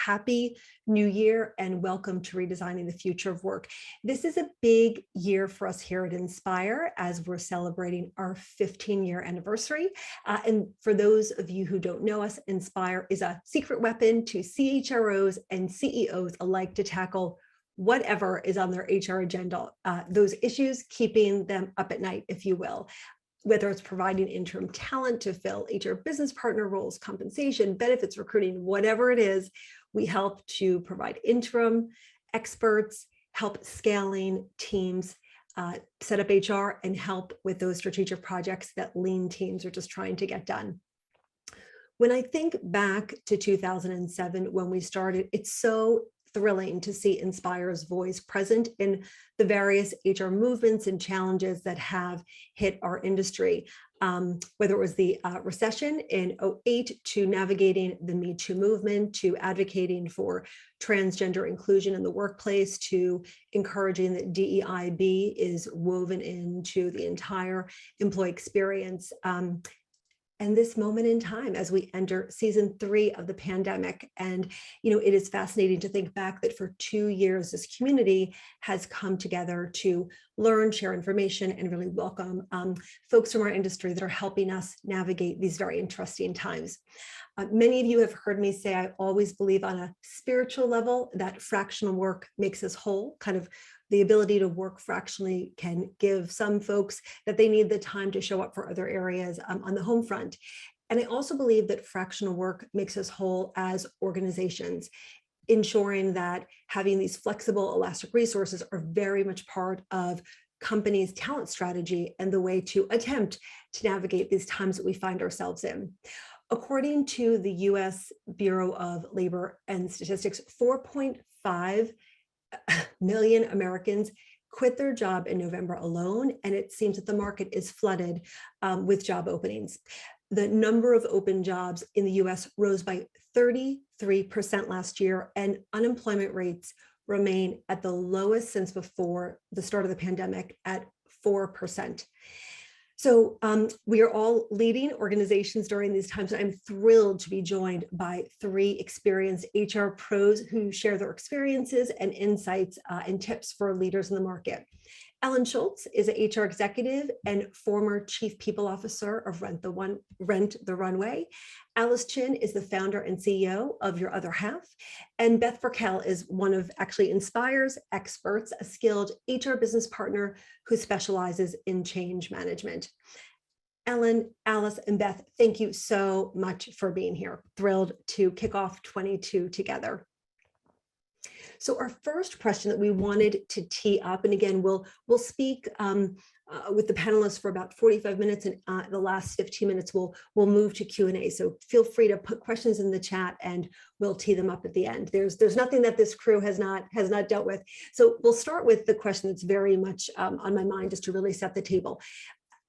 happy new year and welcome to Redesigning the Future of Work. This is a big year for us here at Inspire as we're celebrating our 15-year anniversary. And for those of you who don't know us, Inspire is a secret weapon to CHROs and CEOs alike to tackle whatever is on their HR agenda, those issues keeping them up at night, if you will. Whether it's providing interim talent to fill HR business partner roles, compensation, benefits, recruiting, whatever it is, we help to provide interim experts, help scaling teams, set up HR, and help with those strategic projects that lean teams are just trying to get done. When I think back to 2007, when we started, it's so thrilling to see Inspire's voice present in the various HR movements and challenges that have hit our industry, whether it was the recession in '08 to navigating the Me Too movement, to advocating for transgender inclusion in the workplace, to encouraging that DEIB is woven into the entire employee experience. And this moment in time as we enter season 3 of the pandemic. And, it is fascinating to think back that for 2 years, this community has come together to learn, share information, and really welcome folks from our industry that are helping us navigate these very interesting times. Many of you have heard me say, I always believe on a spiritual level that fractional work makes us whole. Kind of the ability to work fractionally can give some folks that they need the time to show up for other areas on the home front. And I also believe that fractional work makes us whole as organizations, ensuring that having these flexible, elastic resources are very much part of companies' talent strategy and the way to attempt to navigate these times that we find ourselves in. According to the US Bureau of Labor and Statistics, 4.5 million Americans quit their job in November alone, and it seems that the market is flooded with job openings. The number of open jobs in the US rose by 33% last year, and unemployment rates remain at the lowest since before the start of the pandemic at 4%. So we are all leading organizations during these times. I'm thrilled to be joined by 3 experienced HR pros who share their experiences and insights and tips for leaders in the market. Ellen Schultz is an HR executive and former chief people officer of Rent the Runway. Alice Chin is the founder and CEO of Your Other Half. And Beth Burkell is one of actually Inspire's experts, a skilled HR business partner who specializes in change management. Ellen, Alice, and Beth, thank you so much for being here. Thrilled to kick off 22 together. So our first question that we wanted to tee up, and again, we'll speak with the panelists for about 45 minutes, and the last 15 minutes we'll move to Q&A. So feel free to put questions in the chat, and we'll tee them up at the end. There's nothing that this crew has not dealt with. So we'll start with the question that's very much on my mind, just to really set the table.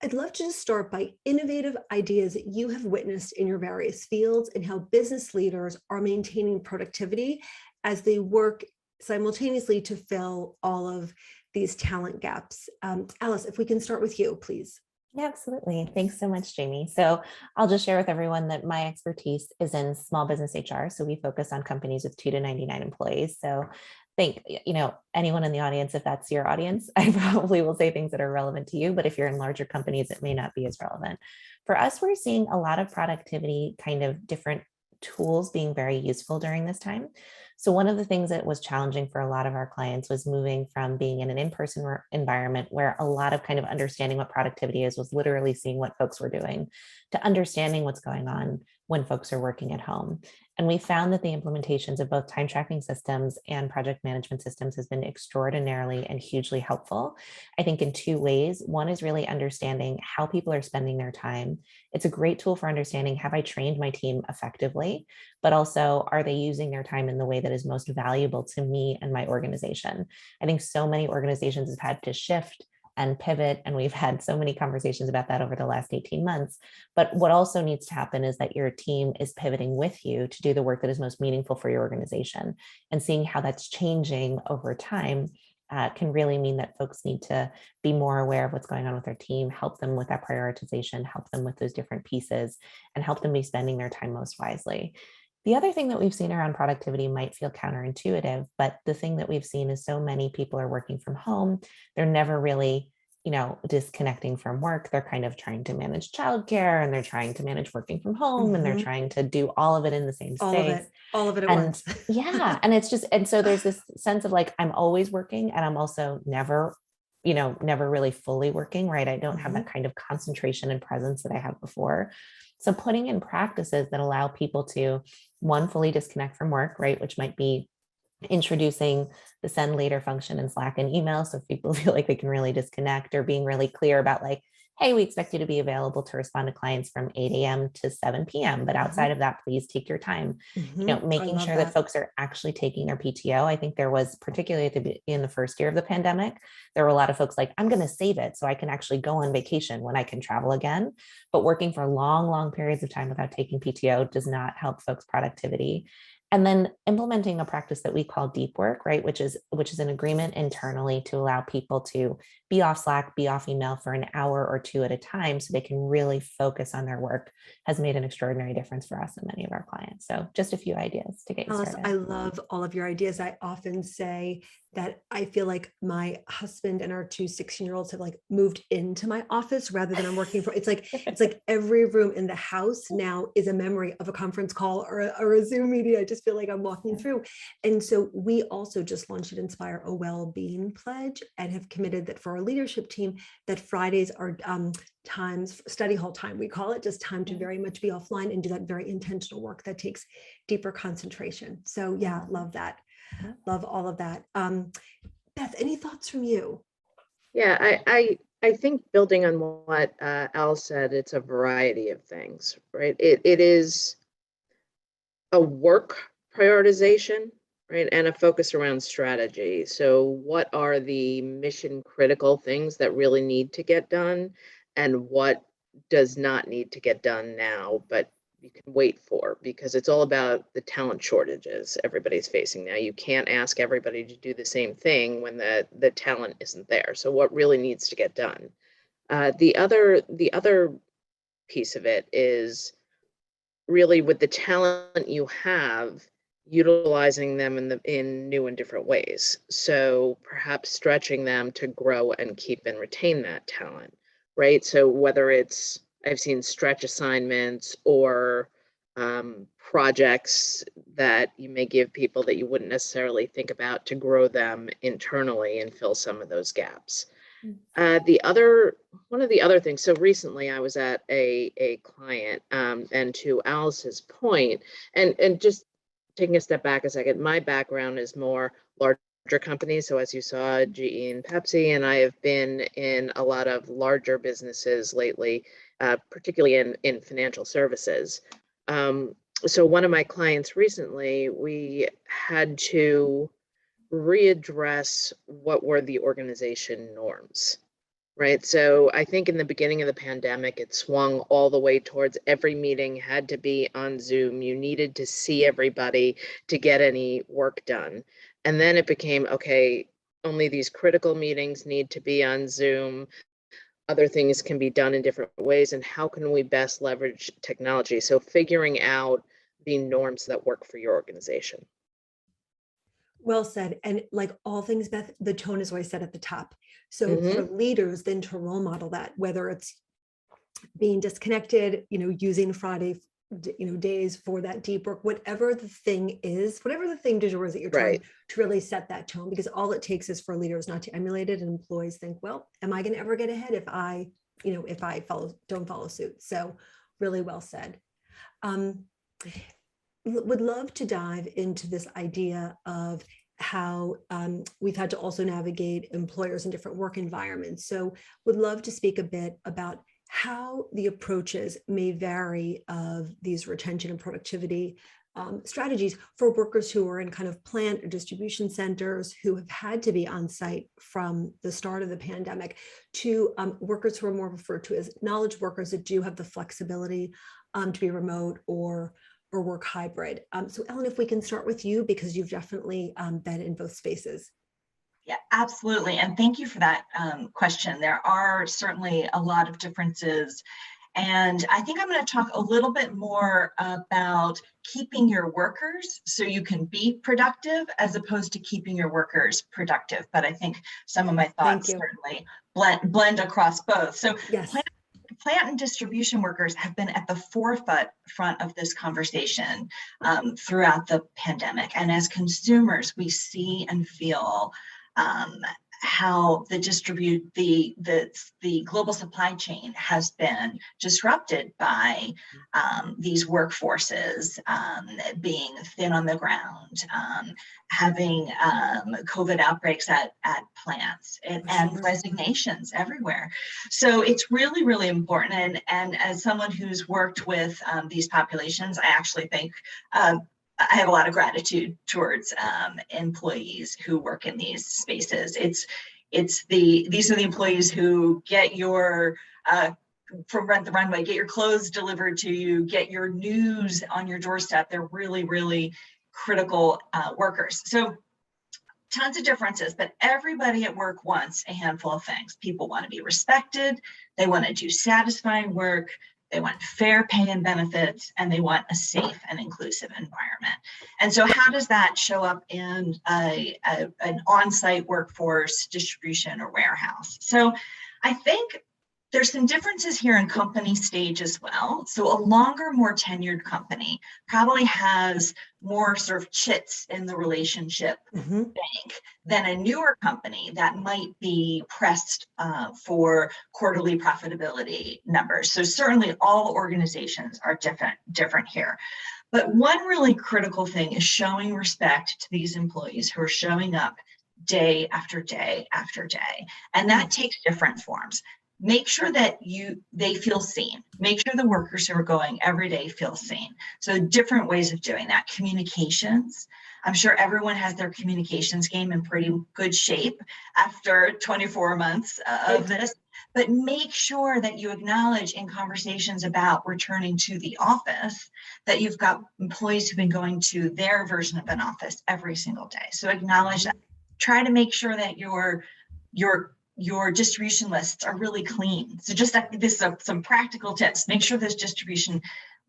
I'd love to just start by innovative ideas that you have witnessed in your various fields and how business leaders are maintaining productivity as they work simultaneously to fill all of these talent gaps. Alice, if we can start with you, please. Yeah, absolutely. Thanks so much, Jamie. So I'll just share with everyone that my expertise is in small business HR. So we focus on companies with 2 to 99 employees. So think, anyone in the audience, if that's your audience, I probably will say things that are relevant to you, but if you're in larger companies, it may not be as relevant. For us, we're seeing a lot of productivity, kind of different tools being very useful during this time. So one of the things that was challenging for a lot of our clients was moving from being in an in-person environment where a lot of kind of understanding what productivity is was literally seeing what folks were doing, to understanding what's going on when folks are working at home. And we found that the implementations of both time tracking systems and project management systems has been extraordinarily and hugely helpful. I think in 2 ways. One is really understanding how people are spending their time. It's a great tool for understanding, have I trained my team effectively? But also, are they using their time in the way that is most valuable to me and my organization? I think so many organizations have had to shift and pivot. And we've had so many conversations about that over the last 18 months. But what also needs to happen is that your team is pivoting with you to do the work that is most meaningful for your organization. And seeing how that's changing over time can really mean that folks need to be more aware of what's going on with their team, help them with that prioritization, help them with those different pieces, and help them be spending their time most wisely. The other thing that we've seen around productivity might feel counterintuitive, but the thing that we've seen is so many people are working from home. They're never really, disconnecting from work. They're kind of trying to manage childcare and they're trying to manage working from home and they're Mhm. trying to do all of it in the same space. All of it at And once. yeah, and it's just, and so there's this sense of like, I'm always working and I'm also never, never really fully working, right? I don't have that Mhm. kind of concentration and presence that I had before. So putting in practices that allow people to, one, fully disconnect from work, right? Which might be introducing the send later function in Slack and email. So if people feel like they can really disconnect, or being really clear about like, hey, we expect you to be available to respond to clients from 8 a.m. to 7 p.m. But outside Mhm. of that, please take your time. I Making love sure that that. folks are actually taking their PTO. I think there was, particularly in the first year of the pandemic, there were a lot of folks like, I'm going to save it so I can actually go on vacation when I can travel again. But working for long, long periods of time without taking PTO does not help folks' productivity. And then implementing a practice that we call deep work, right, which is an agreement internally to allow people to be off Slack, be off email for an hour or two at a time so they can really focus on their work, has made an extraordinary difference for us and many of our clients. So just a few ideas to get you Alice, started. I love all of your ideas. I often say that I feel like my husband and our two 16-year-olds have like moved into my office rather than I'm working for. It's like every room in the house now is a memory of a conference call or a Zoom meeting. I just feel like I'm walking through. And so we also just launched at Inspire a well-being pledge and have committed that for our leadership team that Fridays are times study hall time, we call it, just time to very much be offline and do that very intentional work that takes deeper concentration. So yeah, love that. Love all of that. Beth, any thoughts from you? Yeah, I think building on what Al said, it's a variety of things, right? It is a work prioritization, right? And a focus around strategy. So what are the mission critical things that really need to get done and what does not need to get done now, but you can wait for, because it's all about the talent shortages everybody's facing now. You can't ask everybody to do the same thing when the talent isn't there. So what really needs to get done? The other piece of it is really, with the talent you have, utilizing them in new and different ways. So perhaps stretching them to grow and keep and retain that talent, right? So whether it's, I've seen stretch assignments or projects that you may give people that you wouldn't necessarily think about to grow them internally and fill some of those gaps. The other One of the other things, so recently I was at a client, and to Alice's point, and just taking a step back a second, my background is more larger companies. So as you saw, GE and Pepsi, and I have been in a lot of larger businesses lately, particularly in financial services. So one of my clients recently, we had to readdress what were the organization norms, right? So I think in the beginning of the pandemic, it swung all the way towards every meeting had to be on Zoom. You needed to see everybody to get any work done. And then it became, okay, only these critical meetings need to be on Zoom. Other things can be done in different ways. And how can we best leverage technology? So figuring out the norms that work for your organization. Well said. And like all things, Beth, the tone is always set at the top. So for Mm-hmm. leaders, then to role model that, whether it's being disconnected, using Friday, days for that deep work, whatever the thing is, whatever the thing du jour is that you're trying Right. to really set that tone, because all it takes is for leaders not to emulate it, and employees think, well, am I going to ever get ahead if I don't follow suit? So really well said. Um, would love to dive into this idea of how we've had to also navigate employers in different work environments. So would love to speak a bit about how the approaches may vary of these retention and productivity strategies for workers who are in kind of plant or distribution centers who have had to be on site from the start of the pandemic, to workers who are more referred to as knowledge workers that do have the flexibility to be remote or work hybrid. So Ellen, if we can start with you, because you've definitely been in both spaces. Yeah, absolutely. And thank you for that question. There are certainly a lot of differences And I think I'm going to talk a little bit more about keeping your workers so you can be productive as opposed to keeping your workers productive. But I think some of my Thank thoughts you. certainly blend across both. So Yes. plant and distribution workers have been at the forefront of this conversation throughout the pandemic. And as consumers, we see and feel how the global supply chain has been disrupted by these workforces being thin on the ground, having COVID outbreaks at plants, and resignations everywhere. So it's really, really important. And as someone who's worked with these populations, I actually think I have a lot of gratitude towards employees who work in these spaces. These are the employees who get your from Rent the Runway, get your clothes delivered to you, get your news on your doorstep. They're really, really critical workers. So tons of differences, but everybody at work wants a handful of things. People want to be respected. They want to do satisfying work. They want fair pay and benefits, and they want a safe and inclusive environment. And so how does that show up in an on-site workforce, distribution, or warehouse? So I think there's some differences here in company stage as well. So a longer, more tenured company probably has more sort of chits in the relationship bank than a newer company that might be pressed for quarterly profitability numbers. So certainly all organizations are different here. But one really critical thing is showing respect to these employees who are showing up day after day after day. And that takes different forms. Make sure that they feel seen. Make sure the workers who are going every day feel seen. So different ways of doing that. Communications. I'm sure everyone has their communications game in pretty good shape after 24 months of this, but make sure that you acknowledge in conversations about returning to the office that you've got employees who've been going to their version of an office every single day. So acknowledge that. Try to make sure that your distribution lists are really clean. So just this is some practical tips. Make sure those distribution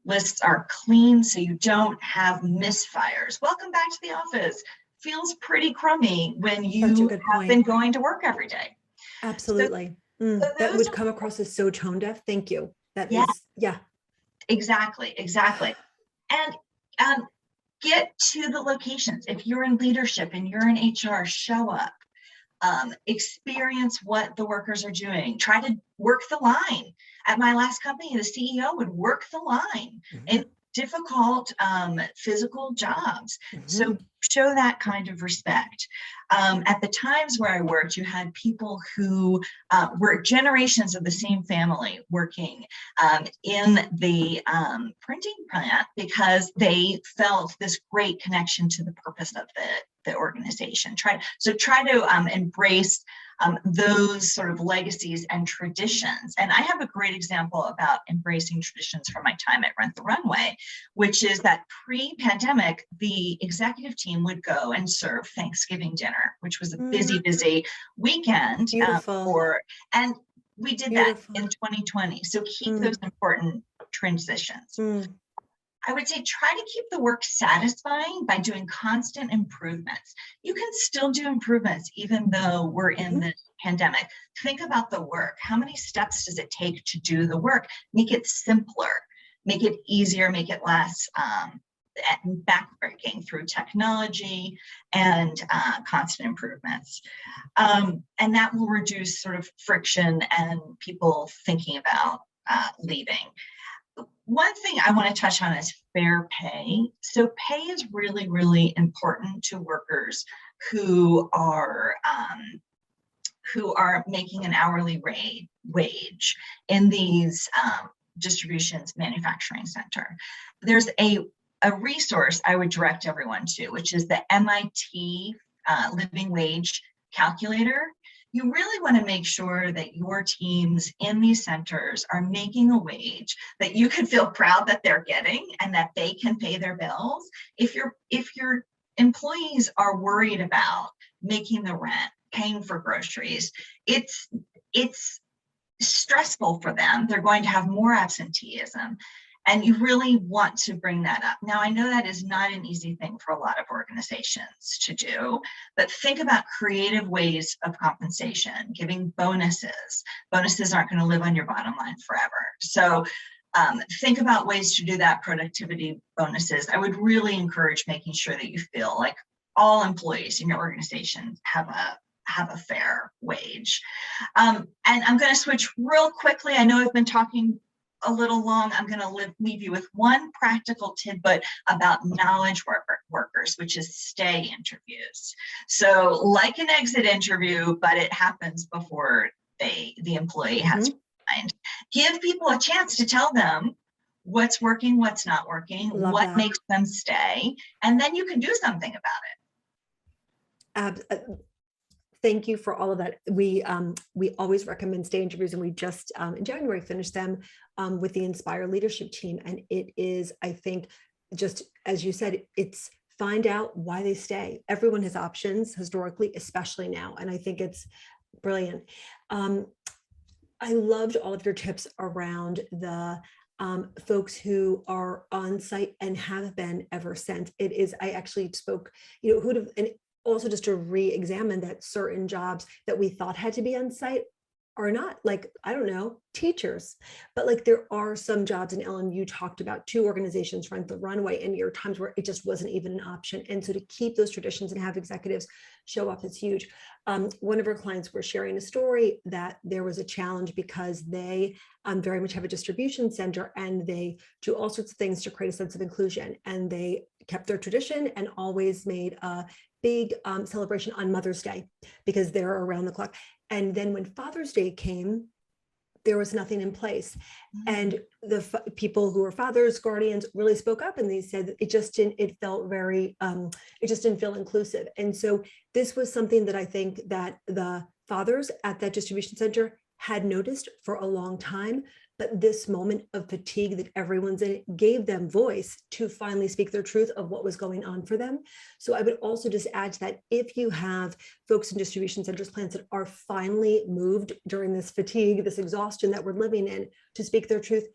lists are clean so you don't have misfires. Welcome back to the office. Feels pretty crummy when you have been going to work every day. Absolutely. That would come across as so tone deaf. Thank you. That is, yeah. Exactly. And get to the locations. If you're in leadership and you're in HR, show up. Experience what the workers are doing. Try to work the line. At my last company, the CEO would work the line in difficult physical jobs. So show that kind of respect. At the times where I worked, you had people who were generations of the same family working in the printing plant because they felt this great connection to the purpose of the organization. Try to embrace those sort of legacies and traditions. And I have a great example about embracing traditions from my time at Rent the Runway, which is that pre-pandemic, the executive team would go and serve Thanksgiving dinner, which was a busy weekend and we did that in 2020. So keep those important transitions. I would say try to keep the work satisfying by doing constant improvements. You can still do improvements even though we're in this pandemic. Think about the work. How many steps does it take to do the work? Make it simpler, make it easier, make it less backbreaking through technology and constant improvements. And that will reduce sort of friction and people thinking about leaving. One thing I want to touch on is fair pay. So pay is really, really important to workers who are making an hourly wage in these distributions manufacturing center. There's a resource I would direct everyone to, which is the MIT Living Wage Calculator. You really want to make sure that your teams in these centers are making a wage that you can feel proud that they're getting and that they can pay their bills. If your employees are worried about making the rent, paying for groceries, it's stressful for them. They're going to have more absenteeism. And you really want to bring that up. Now, I know that is not an easy thing for a lot of organizations to do, but think about creative ways of compensation, giving bonuses. Bonuses aren't going to live on your bottom line forever. So think about ways to do that, productivity bonuses. I would really encourage making sure that you feel like all employees in your organization have a fair wage. And I'm going to switch real quickly. I know I've been talking a little long. I'm going to leave you with one practical tidbit about knowledge workers, which is stay interviews. So like an exit interview, but it happens before the employee has resigned. Give people a chance to tell them what's working, what's not working, what makes them stay, and then you can do something about it. Thank you for all of that. We always recommend stay interviews, and we just in January finished them with the Inspire leadership team. And it is, I think, just as you said, it's find out why they stay. Everyone has options historically, especially now. And I think it's brilliant. I loved all of your tips around the folks who are on site and have been ever since. It is, I actually spoke, who'd have, and also just to re-examine that certain jobs that we thought had to be on site are not, like, I don't know, teachers, but like there are some jobs, and Ellen, you talked about 2 organizations rent the runway, and there are times where it just wasn't even an option. And so to keep those traditions and have executives show up is huge. One of our clients were sharing a story that there was a challenge because they very much have a distribution center, and they do all sorts of things to create a sense of inclusion. And they kept their tradition and always made a big celebration on Mother's Day because they're around the clock. And then when Father's Day came, there was nothing in place. And the people who were fathers, guardians really spoke up, and they said it just didn't, it felt very, it just didn't feel inclusive. And so this was something that I think that the fathers at that distribution center had noticed for a long time, but this moment of fatigue that everyone's in gave them voice to finally speak their truth of what was going on for them. So I would also just add to that, if you have folks in distribution centers, plants that are finally moved during this fatigue, this exhaustion that we're living in, to speak their truth,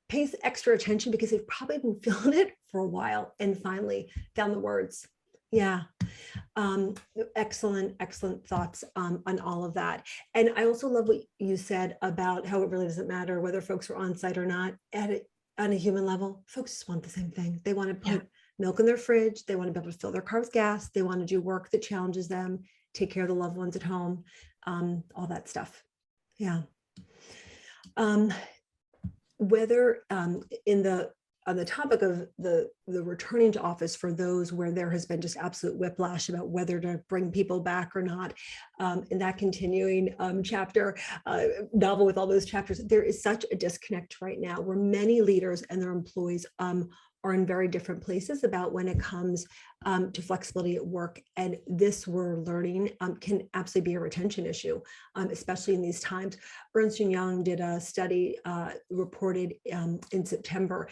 pays extra attention because they've probably been feeling it for a while and finally found the words. Yeah. Excellent thoughts on all of that. And I also love what you said about how it really doesn't matter whether folks are on site or not. On a human level, folks just want the same thing. They want to put milk in their fridge. They want to be able to fill their car with gas. They want to do work that challenges them, take care of the loved ones at home, all that stuff. Yeah. Whether on the topic of the returning to office for those where there has been just absolute whiplash about whether to bring people back or not, in that continuing chapter, novel with all those chapters, there is such a disconnect right now where many leaders and their employees are in very different places about when it comes to flexibility at work. And this, we're learning, can absolutely be a retention issue, especially in these times. Ernst & Young did a study reported in September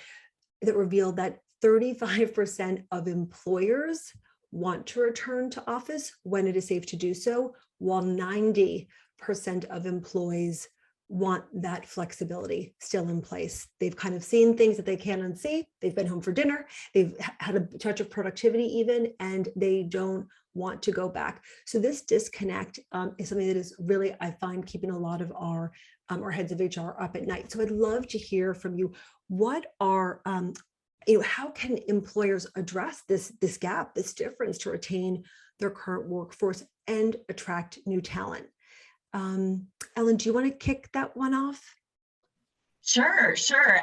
that revealed that 35% of employers want to return to office when it is safe to do so, while 90% of employees want that flexibility still in place. They've kind of seen things that they can't unsee. They've been home for dinner. They've had a touch of productivity even, and they don't want to go back. So this disconnect is something that is really, I find, keeping a lot of our heads of HR up at night. So I'd love to hear from you. What are, how can employers address this gap, this difference to retain their current workforce and attract new talent? Ellen, do you want to kick that one off? Sure.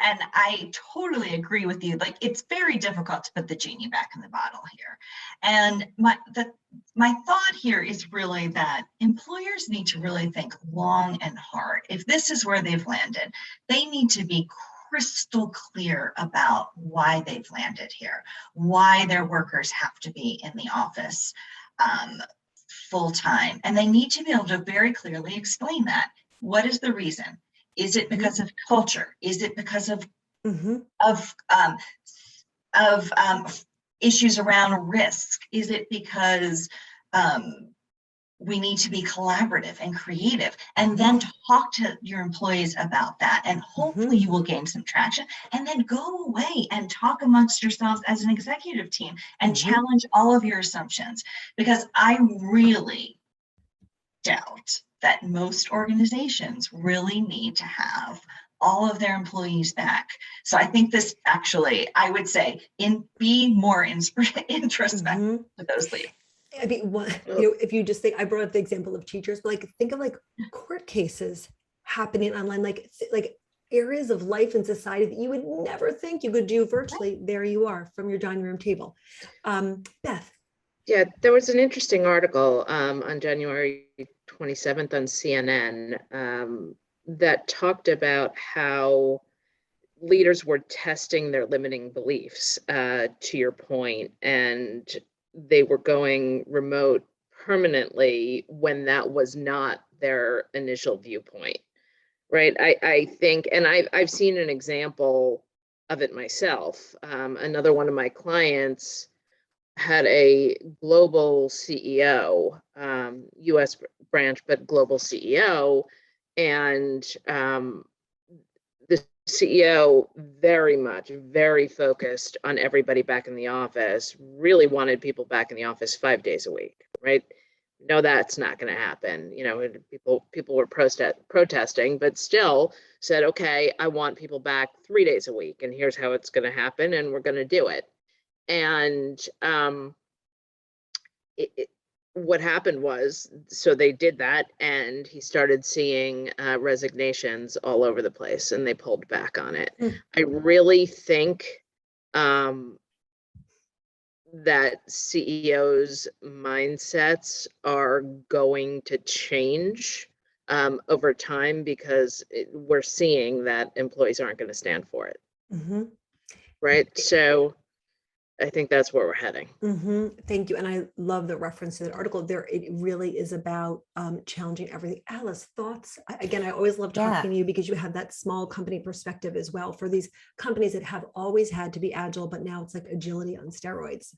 And I totally agree with you. Like, it's very difficult to put the genie back in the bottle here. And my thought here is really that employers need to really think long and hard. If this is where they've landed, they need to be crystal clear about why they've landed here, why their workers have to be in the office full time. And they need to be able to very clearly explain that. What is the reason? Is it because of culture? Is it because of issues around risk? Is it because we need to be collaborative and creative, and then talk to your employees about that. And hopefully you will gain some traction, and then go away and talk amongst yourselves as an executive team and challenge all of your assumptions. Because I really doubt that most organizations really need to have all of their employees back. So I think this actually, I would say, be more introspective to those leaders. I mean, if you just think, I brought up the example of teachers, but like think of like court cases happening online, like areas of life and society that you would never think you could do virtually. There you are from your dining room table. Beth. Yeah, there was an interesting article on January 27th on CNN that talked about how leaders were testing their limiting beliefs, to your point, and they were going remote permanently when that was not their initial viewpoint, right? I think, and I've seen an example of it myself. Another one of my clients had a global CEO, US branch, but global CEO. And the CEO very focused on everybody back in the office, really wanted people back in the office 5 days a week, right? No, that's not going to happen. You know, people were protesting, but still said, okay, I want people back 3 days a week, and here's how it's going to happen, and we're going to do it. And what happened was, so they did that, and he started seeing resignations all over the place, and they pulled back on it. I really think that CEOs' mindsets are going to change over time, because we're seeing that employees aren't going to stand for it. Right. So I think that's where we're heading. Thank you. And I love the reference to that article there. It really is about challenging everything. Alice, thoughts? Again, I always love talking to you because you have that small company perspective as well for these companies that have always had to be agile, but now it's like agility on steroids.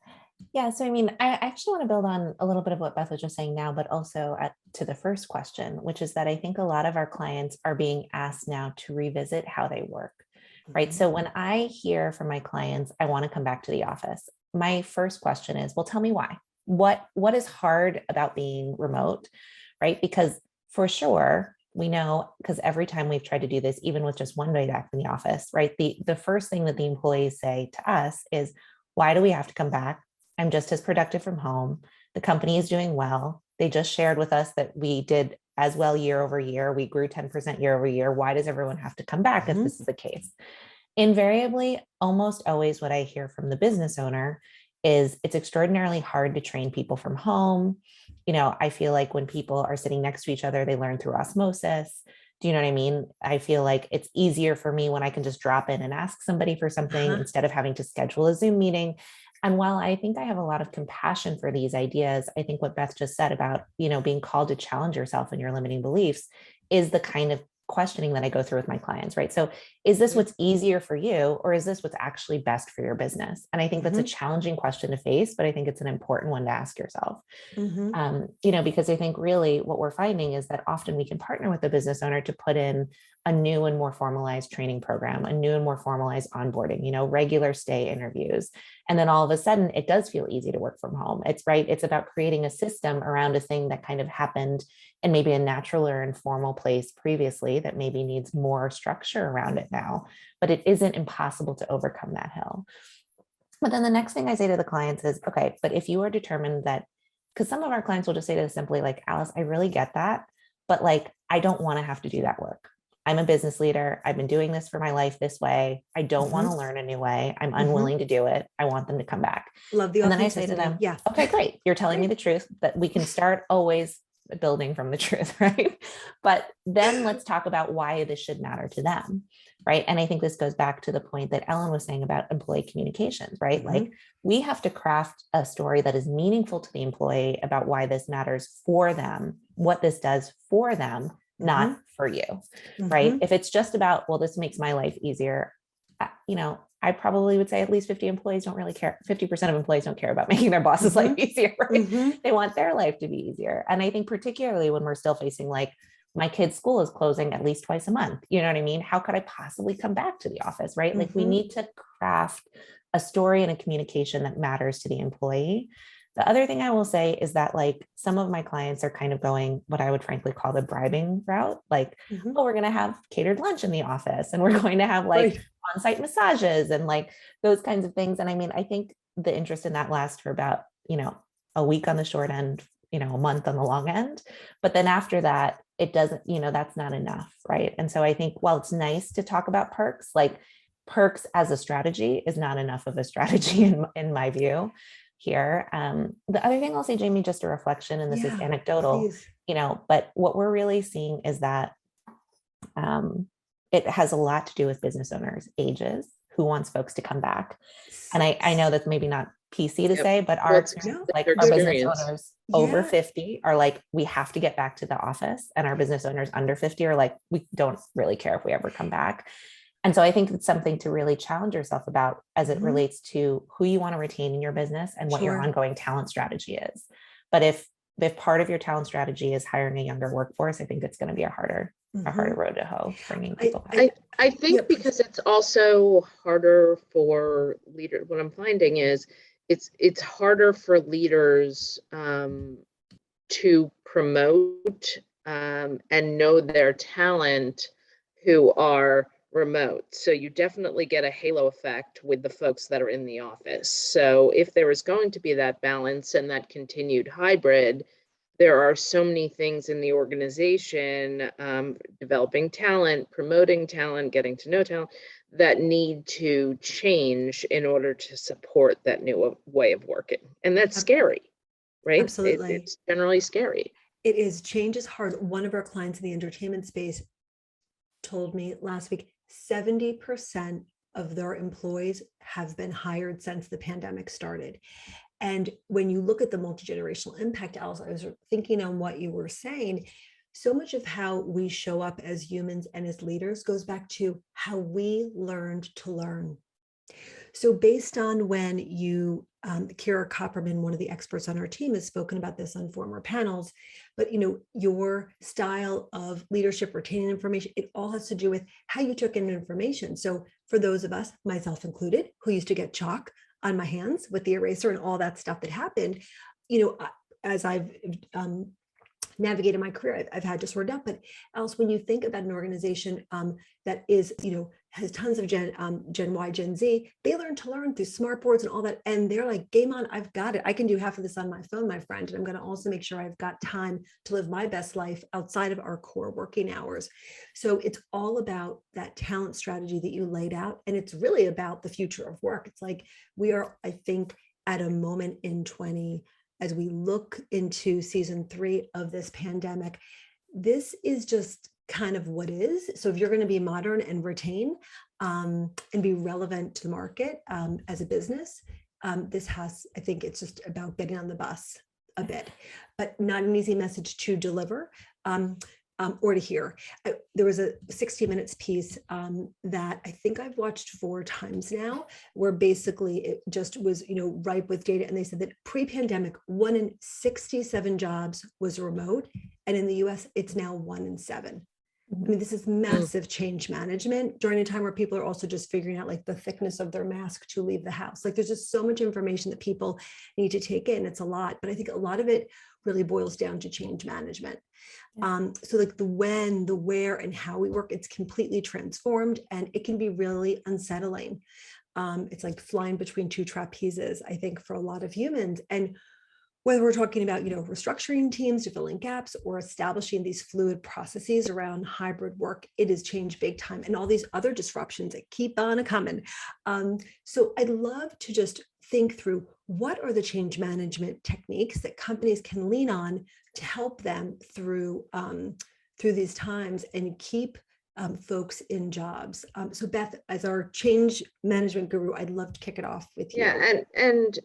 Yeah. So, I mean, I actually want to build on a little bit of what Beth was just saying now, but also to the first question, which is that I think a lot of our clients are being asked now to revisit how they work. Right. So when I hear from my clients, I want to come back to the office, my first question is, well, tell me why. What is hard about being remote? Right. Because for sure, we know, because every time we've tried to do this, even with just one day back in the office, right, the first thing that the employees say to us is, why do we have to come back? I'm just as productive from home. The company is doing well. They just shared with us that we did as well year over year. We grew 10% year over year. Why does everyone have to come back if this is the case? Invariably, almost always what I hear from the business owner is it's extraordinarily hard to train people from home. You know, I feel like when people are sitting next to each other, they learn through osmosis. Do you know what I mean? I feel like it's easier for me when I can just drop in and ask somebody for something instead of having to schedule a Zoom meeting. And while I think I have a lot of compassion for these ideas, I think what Beth just said about, you know, being called to challenge yourself and your limiting beliefs is the kind of questioning that I go through with my clients, right? So is this what's easier for you, or is this what's actually best for your business? And I think that's a challenging question to face, but I think it's an important one to ask yourself. You know, because I think really what we're finding is that often we can partner with the business owner to put in a new and more formalized training program, a new and more formalized onboarding, you know, regular stay interviews. And then all of a sudden it does feel easy to work from home. It's right. It's about creating a system around a thing that kind of happened in maybe a natural or informal place previously that maybe needs more structure around it now, but it isn't impossible to overcome that hill. But then the next thing I say to the clients is, okay, but if you are determined that, because some of our clients will just say to us simply like, Alice, I really get that, but like, I don't want to have to do that work. I'm a business leader. I've been doing this for my life this way. I don't want to learn a new way. I'm unwilling to do it. I want them to come back. Love the And then I say to them, okay, great. You're telling me the truth, but we can start always building from the truth, right? But then let's talk about why this should matter to them, right? And I think this goes back to the point that Ellen was saying about employee communications, right? Like we have to craft a story that is meaningful to the employee about why this matters for them, what this does for them, not for you, right? If it's just about, well, this makes my life easier, I probably would say at least 50 employees don't really care. 50% of employees don't care about making their boss's life easier, right? They want their life to be easier. And I think particularly when we're still facing like, my kid's school is closing at least twice a month. You know what I mean? How could I possibly come back to the office, right? Like we need to craft a story and a communication that matters to the employee. The other thing I will say is that like some of my clients are kind of going what I would frankly call the bribing route. Like, oh, we're going to have catered lunch in the office and we're going to have like on-site massages and like those kinds of things. And I mean, I think the interest in that lasts for about, a week on the short end, a month on the long end. But then after that, it doesn't, that's not enough. Right. And so I think while it's nice to talk about perks, like perks as a strategy is not enough of a strategy in my view here. The other thing I'll say, Jamie, just a reflection, and this is anecdotal, please. But what we're really seeing is that it has a lot to do with business owners' ages, who wants folks to come back. And I know that's maybe not PC to say, but our business owners over 50 are like, we have to get back to the office. And our business owners under 50 are like, we don't really care if we ever come back. And so I think it's something to really challenge yourself about as it relates to who you want to retain in your business and what your ongoing talent strategy is. But if part of your talent strategy is hiring a younger workforce, I think it's going to be a harder road to hoe bringing people back. I think because it's also harder for leaders. What I'm finding is it's harder for leaders to promote and know their talent who are remote. So you definitely get a halo effect with the folks that are in the office. So if there is going to be that balance and that continued hybrid, there are so many things in the organization, developing talent, promoting talent, getting to know talent, that need to change in order to support that new way of working. And that's scary, right? Absolutely. It's generally scary. It is. Change is hard. One of our clients in the entertainment space told me last week, 70% of their employees have been hired since the pandemic started. And when you look at the multi-generational impact, Alice, I was thinking on what you were saying. So much of how we show up as humans and as leaders goes back to how we learned to learn. So based on when you, Kira Copperman, one of the experts on our team, has spoken about this on former panels, but your style of leadership, retaining information, it all has to do with how you took in information. So for those of us, myself included, who used to get chalk on my hands with the eraser and all that stuff that happened, as I've navigated my career, I've had to sort it out. But else, when you think about an organization that is, has tons of Gen Y, Gen Z, they learn to learn through smart boards and all that. And they're like, game on, I've got it. I can do half of this on my phone, my friend. And I'm going to also make sure I've got time to live my best life outside of our core working hours. So it's all about that talent strategy that you laid out. And it's really about the future of work. It's like we are, I think, at a moment in as we look into season 3 of this pandemic, this is just kind of what is. So if you're going to be modern and retain and be relevant to the market as a business, I think it's just about getting on the bus a bit, but not an easy message to deliver. Or to hear. There was a 60 Minutes piece that I think I've watched 4 times now, where basically it just was, ripe with data. And they said that pre-pandemic, 1 in 67 jobs was remote. And in the US, it's now 1 in 7. I mean, this is massive change management during a time where people are also just figuring out like the thickness of their mask to leave the house. Like there's just so much information that people need to take in. It's a lot, but I think a lot of it really boils down to change management. So like the when, the where, and how we work, it's completely transformed, and it can be really unsettling. It's like flying between 2 trapezes, I think, for a lot of humans. And whether we're talking about, restructuring teams to fill in gaps or establishing these fluid processes around hybrid work, it has changed big time, and all these other disruptions that keep on coming. So I'd love to just think through what are the change management techniques that companies can lean on to help them through these times and keep folks in jobs. So Beth, as our change management guru, I'd love to kick it off with you. Yeah, and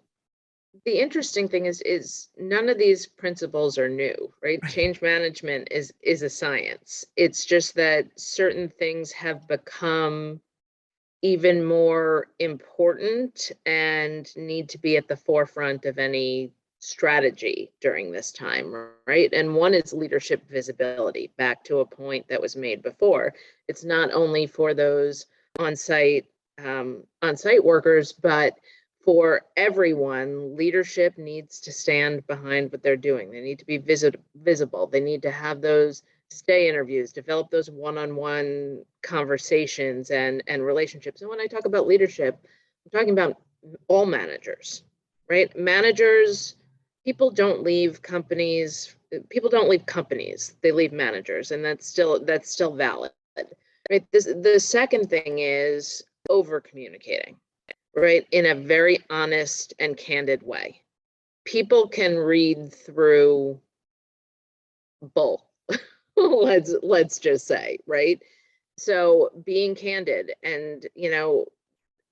the interesting thing is none of these principles are new, right? Change management is a science. It's just that certain things have become even more important and need to be at the forefront of any strategy during this time, right? And one is leadership visibility, back to a point that was made before. It's not only for those on-site workers, but for everyone. Leadership needs to stand behind what they're doing. They need to be visible. They need to have those stay interviews, develop those one-on-one conversations and relationships. And when I talk about leadership, I'm talking about all managers, right? Managers, people don't leave companies, they leave managers, and that's still valid, right? The second thing is over communicating, right? In a very honest and candid way. People can read through bull. let's just say, right? So being candid, and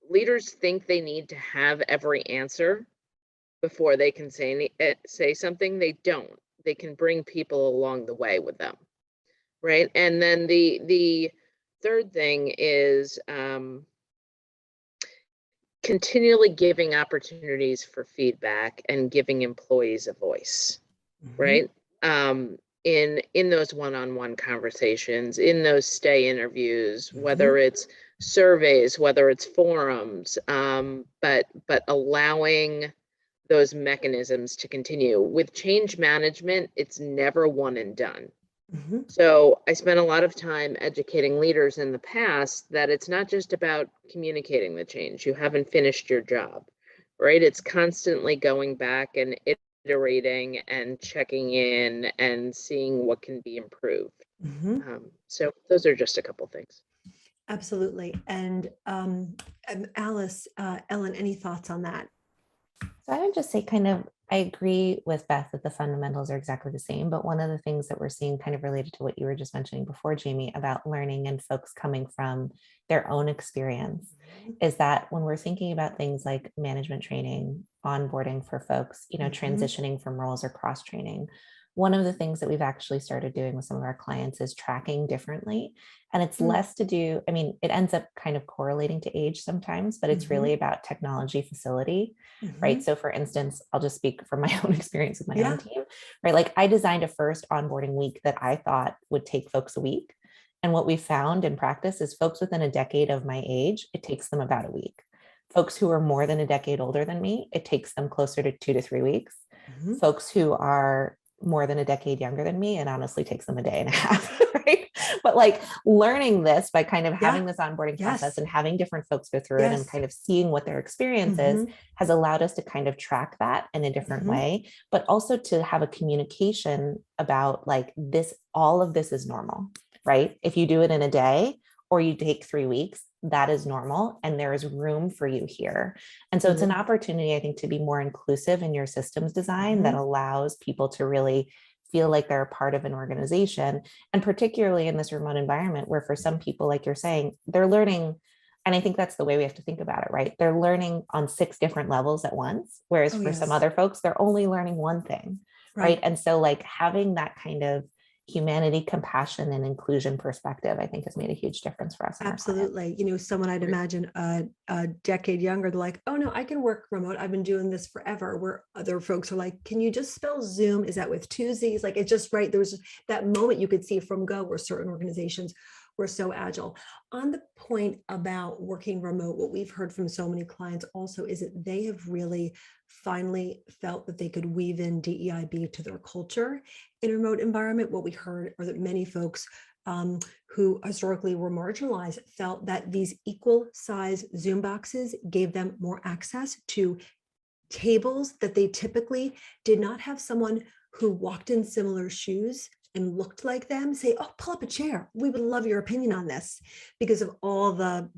leaders think they need to have every answer before they can say something. They don't. They can bring people along the way with them, right? And then the third thing is continually giving opportunities for feedback and giving employees a voice, right? In those one-on-one conversations, in those stay interviews, whether it's surveys, whether it's forums, but allowing those mechanisms to continue. With change management, it's never one and done. So I spent a lot of time educating leaders in the past that it's not just about communicating the change. You haven't finished your job, right? It's constantly going back and iterating and checking in and seeing what can be improved. So those are just a couple things. Absolutely. And Alice, Ellen, any thoughts on that? So I would just say I agree with Beth that the fundamentals are exactly the same, but one of the things that we're seeing kind of related to what you were just mentioning before, Jamie, about learning and folks coming from their own experience is that when we're thinking about things like management training, onboarding for folks, transitioning from roles or cross training, one of the things that we've actually started doing with some of our clients is tracking differently. And it's less to do, it ends up kind of correlating to age sometimes, but it's really about technology facility, right? So for instance, I'll just speak from my own experience with my own team, right? Like I designed a first onboarding week that I thought would take folks a week. And what we found in practice is folks within a decade of my age, it takes them about a week. Folks who are more than a decade older than me, it takes them closer to 2 to 3 weeks. Folks who are more than a decade younger than me, it honestly takes them a day and a half, right? But like learning this by kind of having this onboarding process and having different folks go through it and kind of seeing what their experience is has allowed us to kind of track that in a different way, but also to have a communication about like this, all of this is normal, right? If you do it in a day or you take 3 weeks, that is normal. And there is room for you here. And so it's an opportunity, I think, to be more inclusive in your systems design that allows people to really feel like they're a part of an organization. And particularly in this remote environment where for some people, like you're saying, they're learning. And I think that's the way we have to think about it, right? They're learning on 6 different levels at once. Whereas for some other folks, they're only learning one thing, right? And so like having that kind of humanity, compassion, and inclusion perspective, I think has made a huge difference for us. Absolutely. Someone I'd imagine a decade younger, they're like, oh no, I can work remote. I've been doing this forever. Where other folks are like, can you just spell Zoom? Is that with 2 Z's? Like, it's just right. There was that moment you could see from Go where certain organizations were so agile. On the point about working remote, what we've heard from so many clients also is that they have really finally felt that they could weave in DEIB to their culture in a remote environment. What we heard are that many folks who historically were marginalized felt that these equal size Zoom boxes gave them more access to tables that they typically did not have someone who walked in similar shoes and looked like them say, oh, pull up a chair. We would love your opinion on this, because of all the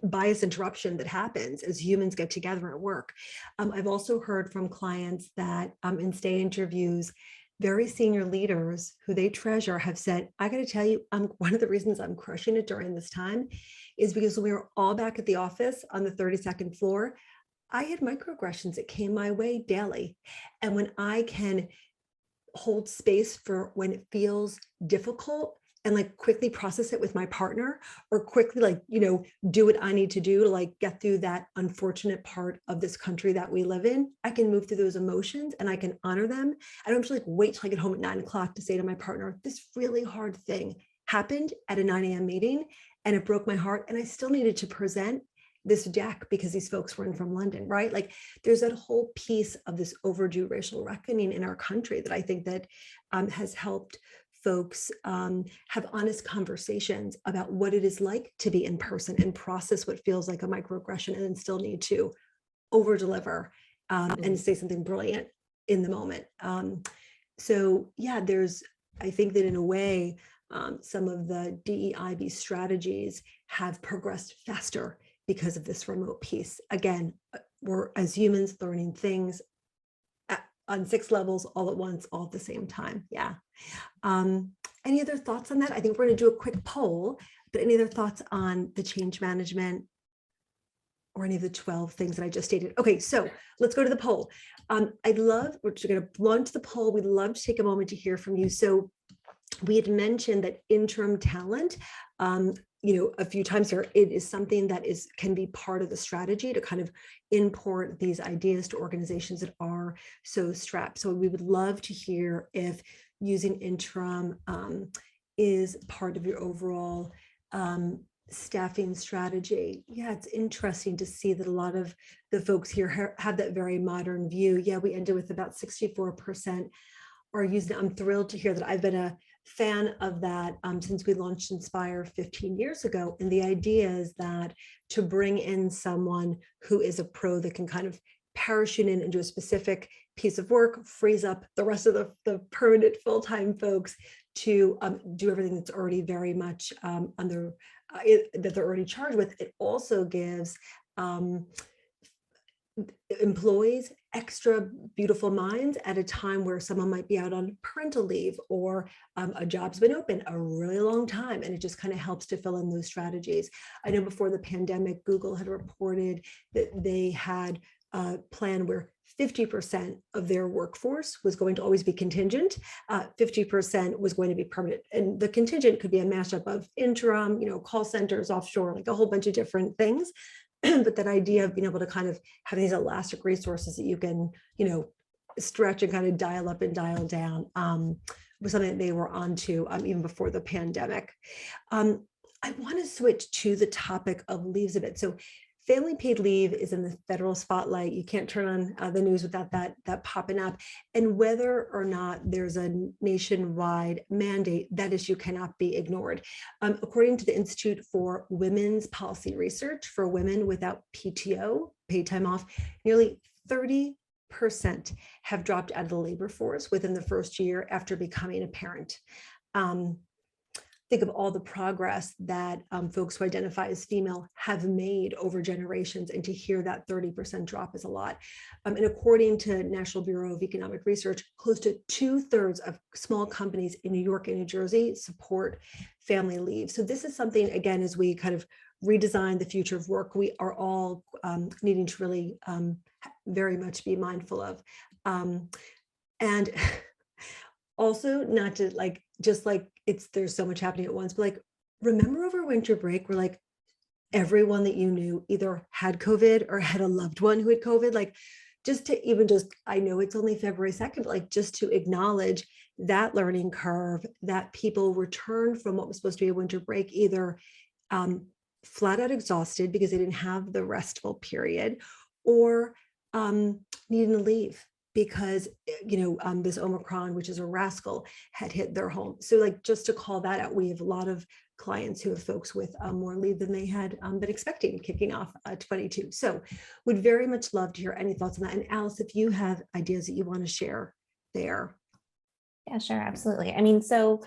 bias interruption that happens as humans get together at work. I've also heard from clients that in stay interviews, very senior leaders who they treasure have said, I got to tell you, one of the reasons I'm crushing it during this time is because when we were all back at the office on the 32nd floor, I had microaggressions that came my way daily. And when I can hold space for when it feels difficult and like quickly process it with my partner, or quickly like, do what I need to do to like get through that unfortunate part of this country that we live in. I can move through those emotions and I can honor them. I don't have to like wait till I get home at 9 o'clock to say to my partner, this really hard thing happened at a 9 a.m. meeting and it broke my heart. And I still needed to present this deck because these folks were in from London, right? Like there's that whole piece of this overdue racial reckoning in our country that I think that has helped folks have honest conversations about what it is like to be in person and process what feels like a microaggression, and then still need to over deliver and say something brilliant in the moment. So yeah, I think that in a way, some of the DEIB strategies have progressed faster because of this remote piece. Again, we're as humans learning things on 6 levels all at once, all at the same time. Yeah. Any other thoughts on that? I think we're going to do a quick poll, but any other thoughts on the change management or any of the 12 things that I just stated? Okay, so let's go to the poll. we're just going to launch the poll. We'd love to take a moment to hear from you. So we had mentioned that interim talent, a few times here, it is something that can be part of the strategy to kind of import these ideas to organizations that are so strapped. So we would love to hear if using interim is part of your overall staffing strategy. Yeah, it's interesting to see that a lot of the folks here have that very modern view. Yeah, we ended with about 64% are using. I'm thrilled to hear that. I've been a fan of that since we launched Inspire 15 years ago. And the idea is that to bring in someone who is a pro that can kind of parachute in and do a specific piece of work, frees up the rest of the permanent full-time folks to do everything that's already very much that they're already charged with. It also gives employees extra beautiful minds at a time where someone might be out on parental leave, or a job's been open a really long time, and it just kind of helps to fill in those strategies. I know before the pandemic, Google had reported that they had a plan where 50% of their workforce was going to always be contingent, 50% was going to be permanent. And the contingent could be a mashup of interim, call centers, offshore, like a whole bunch of different things. But that idea of being able to kind of have these elastic resources that you can, stretch and kind of dial up and dial down was something that they were onto even before the pandemic. I want to switch to the topic of leaves a bit. So family paid leave is in the federal spotlight. You can't turn on the news without that popping up. And whether or not there's a nationwide mandate, that issue cannot be ignored. According to the Institute for Women's Policy Research, for women without PTO, paid time off, nearly 30% have dropped out of the labor force within the first year after becoming a parent. Think of all the progress that folks who identify as female have made over generations, and to hear that 30% drop is a lot. And according to National Bureau of Economic Research, close to 2/3 of small companies in New York and New Jersey support family leave. So this is something, again, as we kind of redesign the future of work, we are all needing to really very much be mindful of. And also, not to there's so much happening at once, but like, remember over winter break where like everyone that you knew either had COVID or had a loved one who had COVID, like I know it's only February 2nd, but like just to acknowledge that learning curve, that people returned from what was supposed to be a winter break either flat out exhausted because they didn't have the restful period, or needing to leave because this Omicron, which is a rascal, had hit their home. So like, just to call that out, we have a lot of clients who have folks with more leave than they had been expecting kicking off 22. So would very much love to hear any thoughts on that. And Alice, if you have ideas that you want to share there. Yeah, sure, absolutely. I mean, so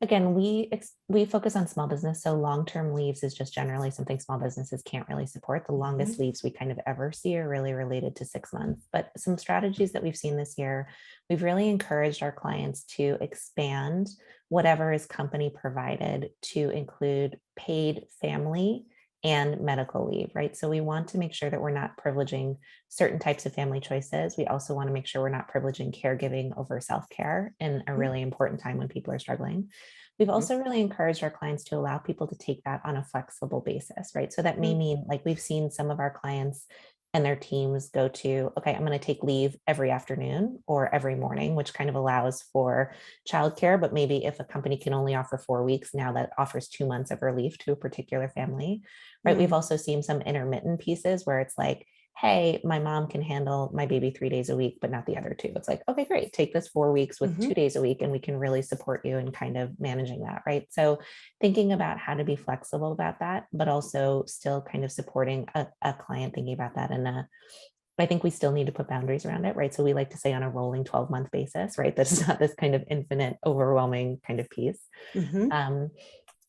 again, we focus on small business. So long-term leaves is just generally something small businesses can't really support. The longest leaves we kind of ever see are really related to 6 months. But some strategies that we've seen this year, we've really encouraged our clients to expand whatever is company provided to include paid family and medical leave, right? So we want to make sure that we're not privileging certain types of family choices. We also want to make sure we're not privileging caregiving over self-care in a really important time when people are struggling. We've Mhm. also really encouraged our clients to allow people to take that on a flexible basis, right? So that may mean, like, we've seen some of our clients and their teams go to, okay, I'm going to take leave every afternoon or every morning, which kind of allows for childcare. But maybe if a company can only offer 4 weeks, now that offers 2 months of relief to a particular family, right? We've also seen some intermittent pieces where it's like, hey, my mom can handle my baby 3 days a week, but not the other two. It's like, okay, great. Take this 4 weeks with 2 days a week, and we can really support you in kind of managing that, right? So thinking about how to be flexible about that, but also still kind of supporting a client thinking about that. And I think we still need to put boundaries around it, right? So we like to say on a rolling 12-month basis, right? That's not this kind of infinite, overwhelming kind of piece. Um,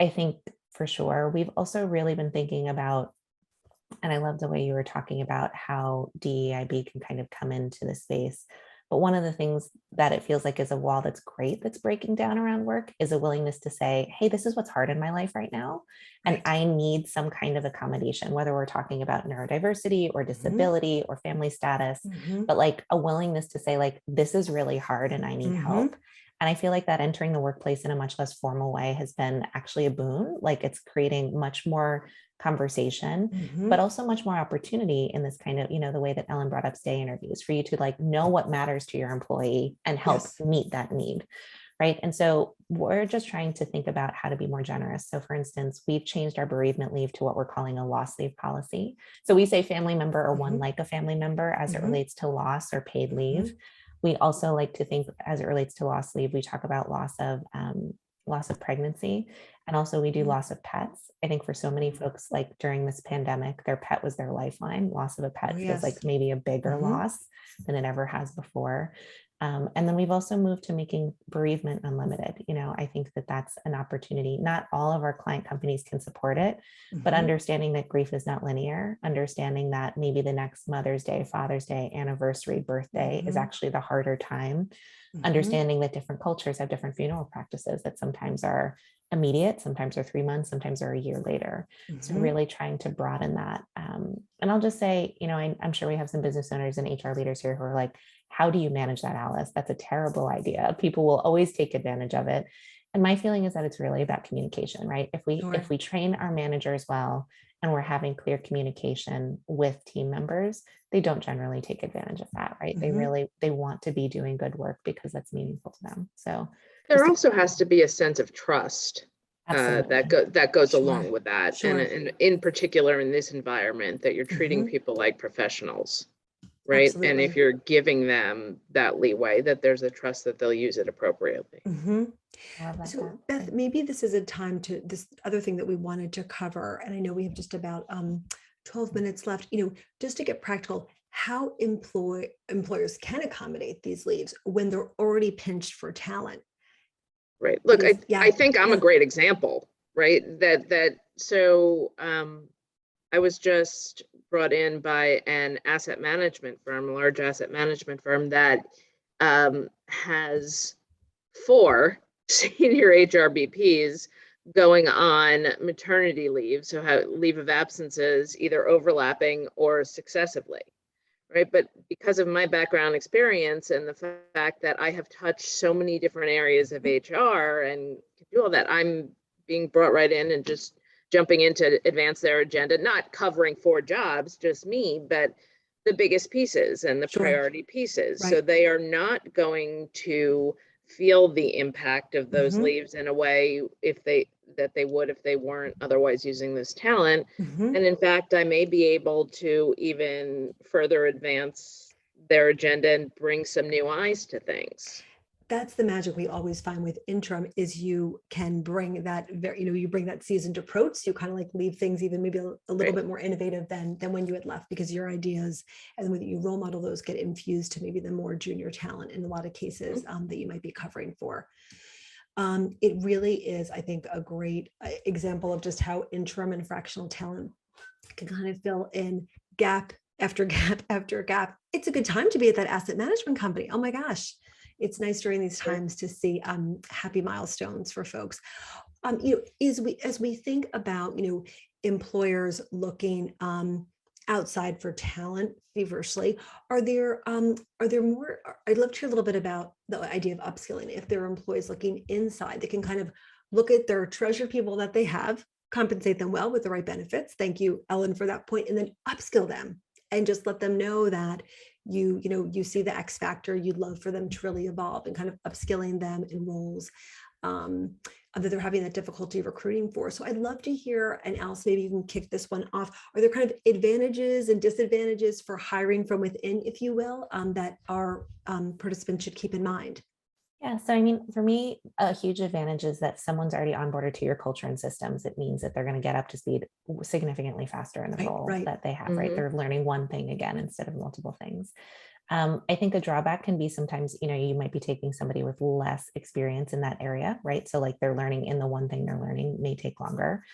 I think for sure, we've also really been thinking about, and I love the way you were talking about how DEIB can kind of come into the space. But one of the things that it feels like is a wall that's great that's breaking down around work is a willingness to say, hey, this is what's hard in my life right now. And Right. I need some kind of accommodation, whether we're talking about neurodiversity or disability or family status, but like a willingness to say, like, this is really hard and I need help. And I feel like that entering the workplace in a much less formal way has been actually a boon. Like, it's creating much more conversation, but also much more opportunity in this kind of, the way that Ellen brought up stay interviews, for you to like know what matters to your employee and help Yes. meet that need. Right. And so we're just trying to think about how to be more generous. So for instance, we've changed our bereavement leave to what we're calling a loss leave policy. So we say family member or one like a family member as it relates to loss or paid leave. We also like to think, as it relates to loss leave, we talk about loss of pregnancy, and also we do loss of pets. I think for so many folks, like during this pandemic, their pet was their lifeline. Loss of a pet feels like maybe a bigger loss than it ever has before. And then we've also moved to making bereavement unlimited. I think that that's an opportunity. Not all of our client companies can support it, but understanding that grief is not linear, understanding that maybe the next Mother's Day, Father's Day, anniversary, birthday is actually the harder time, understanding that different cultures have different funeral practices that sometimes are immediate, sometimes are 3 months, sometimes are a year later. So really trying to broaden that. And I'll just say, I'm sure we have some business owners and HR leaders here who are like, how do you manage that, Alice? That's a terrible idea. People will always take advantage of it. And my feeling is that it's really about communication, right? If we train our managers well and we're having clear communication with team members, they don't generally take advantage of that, right? They want to be doing good work because that's meaningful to them. So there also has to be a sense of trust that goes along with that. And in particular, in this environment, that you're treating people like professionals, right? Absolutely. And if you're giving them that leeway, that there's a trust that they'll use it appropriately. So Beth, maybe this is a time to, this other thing that we wanted to cover, and I know we have just about 12 minutes left, just to get practical, how employers can accommodate these leaves when they're already pinched for talent. Right. Look, Because, I think I'm a great example, right? So I was just brought in by an asset management firm, a large asset management firm that has 4 senior HRBPs going on maternity leave. So leave of absences, either overlapping or successively. Right. But because of my background experience and the fact that I have touched so many different areas of HR and can do all that, I'm being brought right in and just jumping in to advance their agenda, not covering 4 jobs, just me, but the biggest pieces and the priority pieces. So they are not going to feel the impact of those leaves in a way that they would if they weren't otherwise using this talent. And in fact, I may be able to even further advance their agenda and bring some new eyes to things. That's the magic we always find with interim, is you can bring that you bring that seasoned approach. So you kind of like leave things even maybe a little bit more innovative than when you had left, because your ideas and the way that you role model those get infused to maybe the more junior talent in a lot of cases that you might be covering for. It really is, I think, a great example of just how interim and fractional talent can kind of fill in gap after gap after gap. It's a good time to be at that asset management company. Oh my gosh. It's nice during these times to see happy milestones for folks. As we think about, employers looking outside for talent feverishly, are there more, I'd love to hear a little bit about the idea of upskilling. If there are employees looking inside, they can kind of look at their treasured people that they have, compensate them well with the right benefits. Thank you, Ellen, for that point, and then upskill them and just let them know that you see the X factor, you'd love for them to really evolve, and kind of upskilling them in roles that they're having that difficulty recruiting for. So I'd love to hear, and Alice, maybe you can kick this one off. Are there kind of advantages and disadvantages for hiring from within, if you will, that our participants should keep in mind? Yeah, so I mean, for me, a huge advantage is that someone's already onboarded to your culture and systems. It means that they're going to get up to speed significantly faster in the role that they have, right? They're learning one thing again instead of multiple things. I think a drawback can be sometimes, you might be taking somebody with less experience in that area, right? So like they're learning in the one thing they're learning may take longer.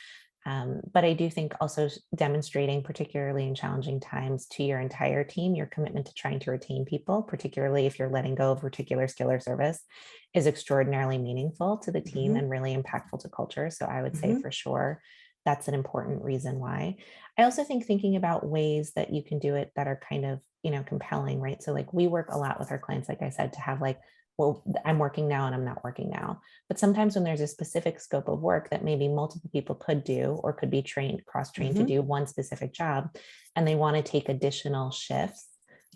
But I do think also demonstrating, particularly in challenging times, to your entire team, your commitment to trying to retain people, particularly if you're letting go of a particular skill or service, is extraordinarily meaningful to the team and really impactful to culture. So I would say for sure, that's an important reason why. I also think thinking about ways that you can do it that are kind of, compelling, right? So like we work a lot with our clients, like I said, to have like, well, I'm working now and I'm not working now. But sometimes when there's a specific scope of work that maybe multiple people could do or could be cross-trained to do one specific job, and they want to take additional shifts,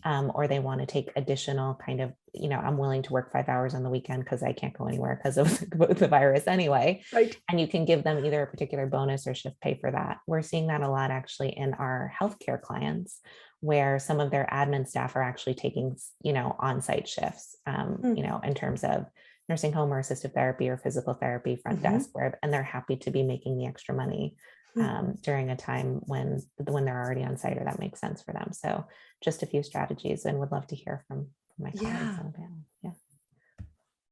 or they want to take additional kind of, I'm willing to work 5 hours on the weekend because I can't go anywhere because of the virus anyway. Right. And you can give them either a particular bonus or shift pay for that. We're seeing that a lot actually in our healthcare clients, where some of their admin staff are actually taking, on-site shifts, in terms of nursing home or assistive therapy or physical therapy front desk, and they're happy to be making the extra money during a time when they're already on site, or that makes sense for them. So just a few strategies, and would love to hear from my colleagues on the panel. Yeah.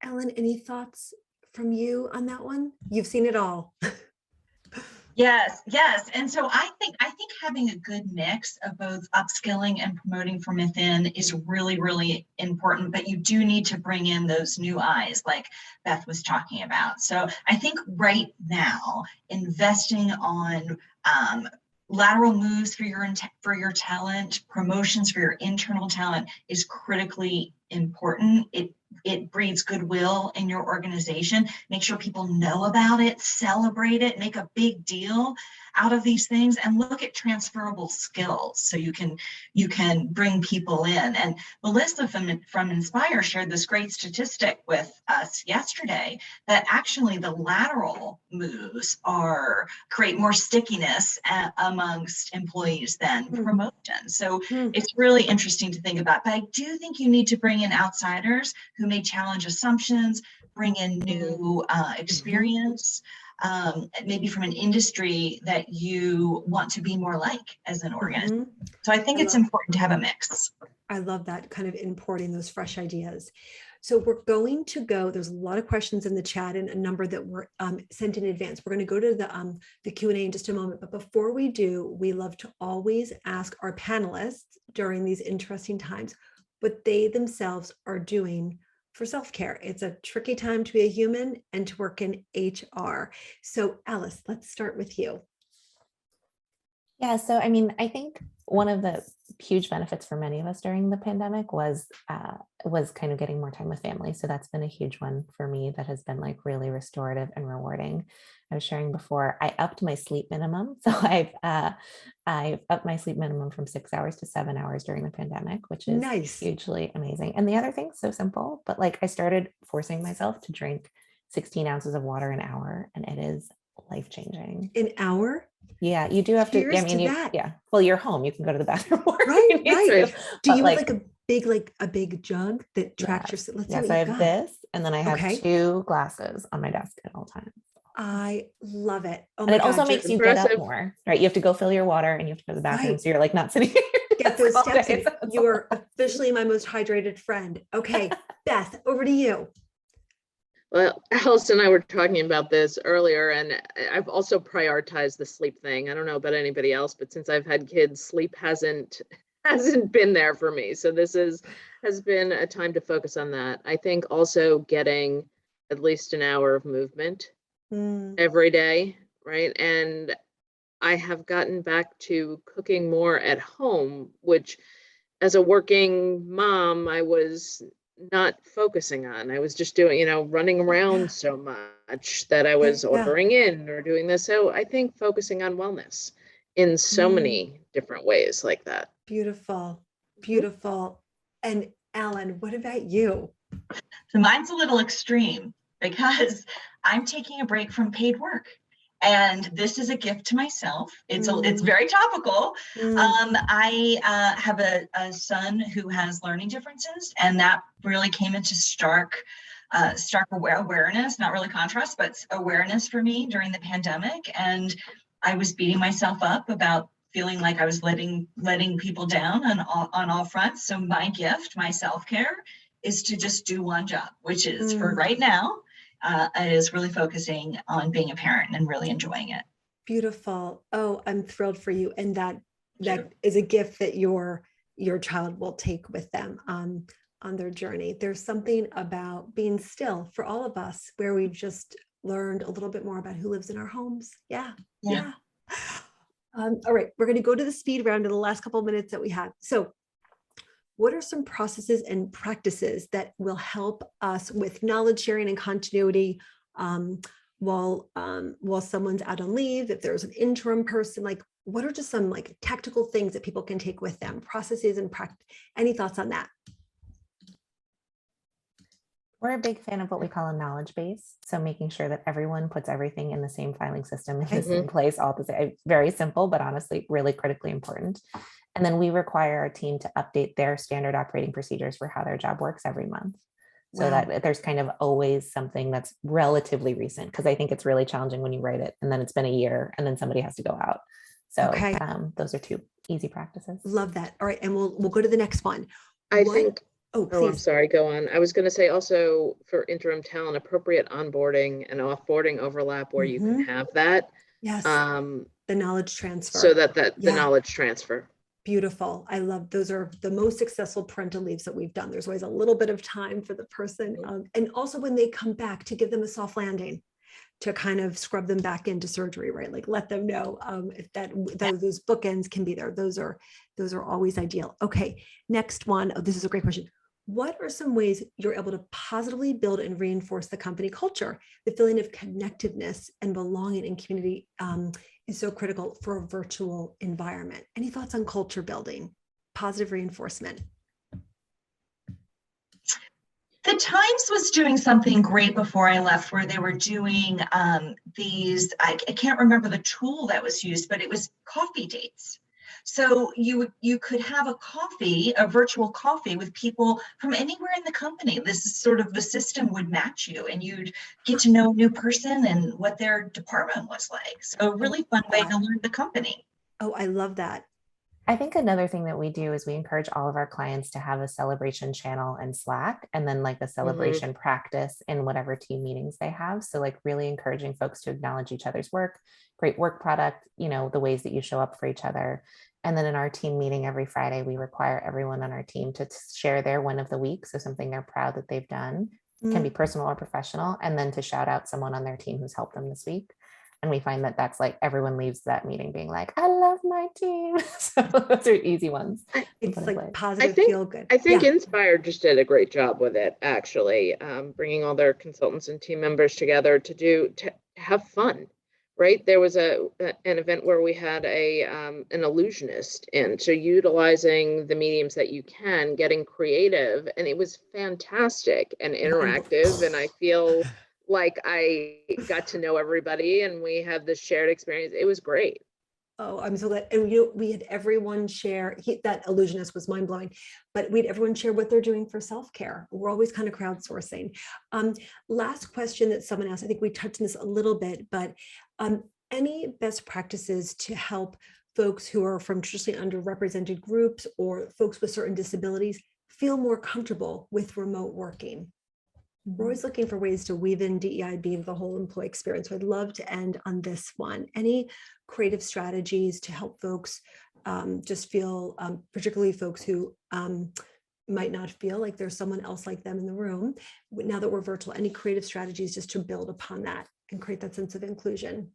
Ellen, any thoughts from you on that one? You've seen it all. Yes, yes. And so I think having a good mix of both upskilling and promoting from within is really, really important, but you do need to bring in those new eyes like Beth was talking about. So I think right now, investing on lateral moves for your talent, promotions for your internal talent is critically important. It breeds goodwill in your organization. Make sure people know about it, celebrate it, make a big deal out of these things, and look at transferable skills so you can bring people in. And Melissa from Inspire shared this great statistic with us yesterday that actually the lateral moves create more stickiness amongst employees than promotion. So it's really interesting to think about. But I do think you need to bring in outsiders who may challenge assumptions, bring in new experience, maybe from an industry that you want to be more like as an organization. So I think it's important to have a mix. I love that, kind of importing those fresh ideas. So we're going to go, there's a lot of questions in the chat and a number that were sent in advance. We're going to go to the Q&A in just a moment. But before we do, we love to always ask our panelists during these interesting times what they themselves are doing for self-care. It's a tricky time to be a human and to work in HR. So Alice, let's start with you. Yeah, so I mean, I think one of the huge benefits for many of us during the pandemic was kind of getting more time with family. So that's been a huge one for me that has been like really restorative and rewarding. I was sharing before, I upped my sleep minimum. So I've upped my sleep minimum from 6 hours to 7 hours during the pandemic, which is nice. Hugely amazing. And the other thing, so simple, but like I started forcing myself to drink 16 ounces of water an hour, and it is life-changing. An hour? Yeah, you do have to. I mean, yeah. Well, you're home. You can go to the bathroom. Right, right. Do you like, have a big jug that tracks your? Let's see what I have this, and then I have 2 glasses on my desk at all times. I love it. Oh and my it also makes you get up more, right? You have to go fill your water, and you have to go to the bathroom, so you're like not sitting here. Get those steps in. You are officially my most hydrated friend. Okay, Beth, over to you. Well, Alice and I were talking about this earlier, and I've also prioritized the sleep thing. I don't know about anybody else, but since I've had kids, sleep hasn't been there for me. So this has been a time to focus on that. I think also getting at least an hour of movement every day, right? And I have gotten back to cooking more at home, which as a working mom, I was not focusing on. I was just doing, running around so much that I was Yeah. ordering in or doing this. So I think focusing on wellness in so Mm, many different ways like that. beautiful. Mhm. Beautiful. And Alan, what about you? So mine's a little extreme because I'm taking a break from paid work. And this is a gift to myself. It's Mm, very topical. mm, I have a son who has learning differences, and that really came into stark awareness, not really contrast, but awareness for me during the pandemic. And I was beating myself up about feeling like I was letting people down on all fronts. So my gift, my self-care, is to just do one job, which is for mm. right now, is really focusing on being a parent and really enjoying it. Beautiful. Oh, I'm thrilled for you. And that Thank you. that is a gift that your child will take with them on their journey. There's something about being still for all of us where we've just learned a little bit more about who lives in our homes. Yeah. Yeah. Yeah. All right, we're going to go to the speed round in the last couple of minutes that we have. So what are some processes and practices that will help us with knowledge sharing and continuity um, while someone's out on leave? If there's an interim person, like what are just some like tactical things that people can take with them? Processes and practice. Any thoughts on that? We're a big fan of what we call a knowledge base. So making sure that everyone puts everything in the same filing system in the Okay. same place, all the same. Very simple, but honestly, really critically important. And then we require our team to update their standard operating procedures for how their job works every month. So Wow. that there's kind of always something that's relatively recent, because I think it's really challenging when you write it and then it's been a year and then somebody has to go out. So Okay. those are two easy practices. Love that. All right, and we'll go to the next one. I What? think, Oh, oh, I'm please. sorry, go on. I was going to say also for interim talent, appropriate onboarding and offboarding overlap where you can Mhm. have that, Yes, um, the knowledge so transfer. that the Yeah. knowledge transfer. Beautiful. I love those are the most successful parental leaves that we've done. There's always a little bit of time for the person. And also when they come back to give them a soft landing to kind of scrub them back into surgery, right? Like let them know if those bookends can be there. Those are always ideal. Okay, next one. Oh, this is a great question. What are some ways you're able to positively build and reinforce the company culture? The feeling of connectedness and belonging in community is so critical for a virtual environment. Any thoughts on culture building, positive reinforcement? The Times was doing something great before I left where they were doing I can't remember the tool that was used, but it was coffee dates. So you could have a virtual coffee with people from anywhere in the company. This is sort of the system would match you and you'd get to know a new person and what their department was like. So a really fun way to learn the company. Oh, I love that. I think another thing that we do is we encourage all of our clients to have a celebration channel in Slack, and then like a celebration practice in whatever team meetings they have. So like really encouraging folks to acknowledge each other's work, great work product, the ways that you show up for each other. And then in our team meeting every Friday, we require everyone on our team to share their win of the week. So something they're proud that they've done. It can be personal or professional, and then to shout out someone on their team who's helped them this week. And we find that that's like everyone leaves that meeting being like, I love my team. So those are easy ones. It's like I positive, think feel good. I think Yeah. Inspire just did a great job with it, actually, bringing all their consultants and team members together to have fun, right? There was an event where we had an illusionist in, so utilizing the mediums that you can, getting creative, and it was fantastic and interactive, and I feel like I got to know everybody, and we had this shared experience. It was great. Oh, I'm so glad. And we had everyone share, that illusionist was mind blowing, but we had everyone share what they're doing for self-care. We're always kind of crowdsourcing. Last question that someone asked, I think we touched on this a little bit, but any best practices to help folks who are from traditionally underrepresented groups or folks with certain disabilities feel more comfortable with remote working? We're always looking for ways to weave in DEIB into the whole employee experience. So I'd love to end on this one. Any creative strategies to help folks just feel, particularly folks who might not feel like there's someone else like them in the room. Now that we're virtual, any creative strategies just to build upon that and create that sense of inclusion?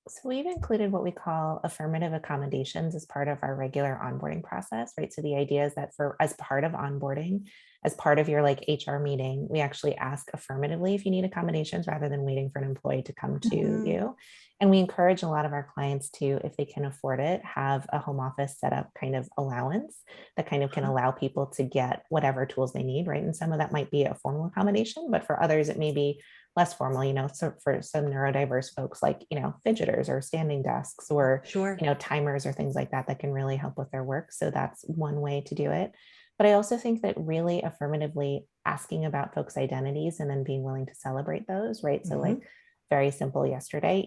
So we've included what we call affirmative accommodations as part of our regular onboarding process, right? So the idea is that as part of onboarding, as part of your like HR meeting, we actually ask affirmatively if you need accommodations rather than waiting for an employee to come to you. And we encourage a lot of our clients to, if they can afford it, have a home office setup kind of allowance that kind of can allow people to get whatever tools they need, right? And some of that might be a formal accommodation, but for others, it may be less formal, so for some neurodiverse folks, like, fidgeters or standing desks or, Sure. timers or things like that, that can really help with their work. So that's one way to do it. But I also think that really affirmatively asking about folks' identities and then being willing to celebrate those, right? So like very simple yesterday,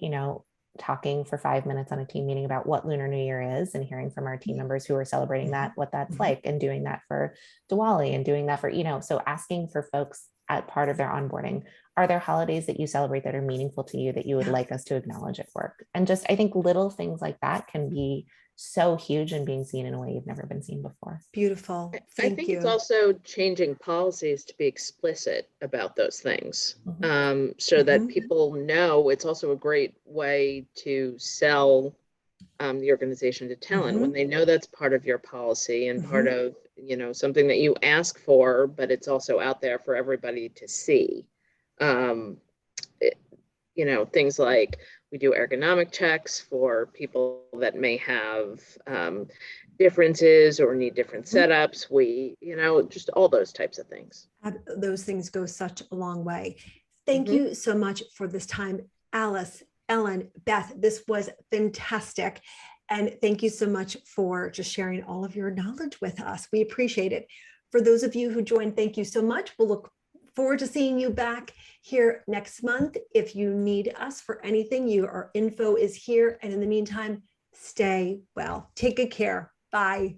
talking for 5 minutes on a team meeting about what Lunar New Year is and hearing from our team members who are celebrating that, what that's like, and doing that for Diwali and doing that for, so asking for folks at part of their onboarding, are there holidays that you celebrate that are meaningful to you that you would like us to acknowledge at work? And just, I think little things like that can be so huge and being seen in a way you've never been seen before. Beautiful. I think it's also changing policies to be explicit about those things, so that people know. It's also a great way to sell the organization to talent when they know that's part of your policy and part of, something that you ask for, but it's also out there for everybody to see. Things like we do ergonomic checks for people that may have differences or need different setups. We, just all those types of things. Those things go such a long way. Thank you so much for this time, Alice, Ellen, Beth. This was fantastic. And thank you so much for just sharing all of your knowledge with us. We appreciate it. For those of you who joined, thank you so much. We'll look forward to seeing you back here next month. If you need us for anything, our info is here. And in the meantime, stay well. Take good care. Bye.